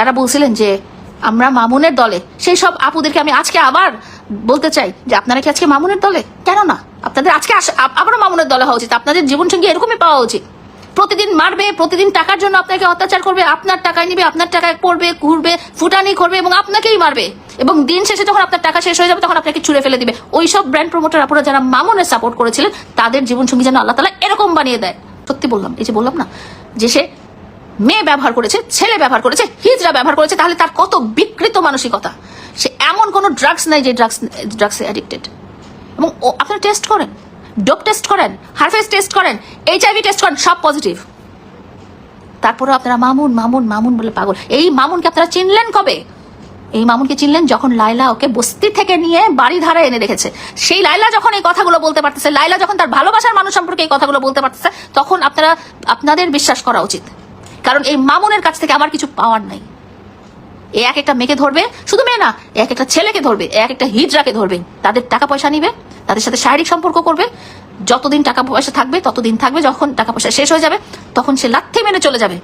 যারা বলছিলেন যে আমরা মামুনের দলে, সেই সব আপুদেরকে আমি আজকে আবার বলতে চাই যে আপনারা কি আজকে মামুনের দলে? কেন না, আপনাদের আজকে আবারও মামুনের দলে হওয়া উচিত। আপনাদের জীবনসঙ্গী এরকমই পাওয়া উচিত। প্রতিদিন মারবে, প্রতিদিন টাকার জন্য আপনাকে অত্যাচার করবে, আপনার টাকায় নিবে, আপনার টাকায় পড়বে, ঘুরবে, ফুটানি করবে এবং আপনাকেই মারবে, এবং দিন শেষে যখন আপনার টাকা শেষ হয়ে যাবে তখন আপনাকে ছুঁড়ে ফেলে দিবে। ওইসব ব্র্যান্ড প্রমোটার আপুরা যারা মামুনের সাপোর্ট করেছিলেন তাদের জীবনসঙ্গী যেন আল্লাহ তাআলা এরকম বানিয়ে দেয়। সত্যি বললাম, এই যে বললাম না যে সে মেয়ে ব্যবহার করেছে, ছেলে ব্যবহার করেছে, হিজড়া ব্যবহার করেছে, তাহলে তার কত বিকৃত মানসিকতা। সে এমন কোনো ড্রাগস নাই যে ড্রাগসে অ্যাডিক্টেড। এবং আপনারা টেস্ট করেন, ডোপ টেস্ট করেন, হারফেস টেস্ট করেন, এইচআইভি টেস্ট করেন, সব পজিটিভ। তারপরে আপনারা মামুন মামুন মামুন বলে পাগল। এই মামুনকে আপনারা চিনলেন কবে? এই মামুনকে চিনলেন যখন লাইলা ওকে বস্তি থেকে নিয়ে বাড়ি ধারা এনে রেখেছে। সেই লাইলা যখন এই কথাগুলো বলতে পারতেছে, লাইলা যখন তার ভালোবাসার মানুষ সম্পর্কে এই কথাগুলো বলতে পারতেছে, তখন আপনাদের বিশ্বাস করা উচিত। কারণ এই মামুনের কাছ থেকে আমার কিছু পাওয়ার নাই। এ এক একটা মেয়েকে ধরবে, শুধু মেয়ে না, এক একটা ছেলেকে ধরবে, এক একটা হিজড়াকে ধরবে, তাদের টাকা পয়সা নিবে, তাদের সাথে শারীরিক সম্পর্ক করবে। যতদিন টাকা পয়সা থাকবে ততদিন থাকবে, যখন টাকা পয়সা শেষ হয়ে যাবে তখন সে লাথি মেরে চলে যাবে।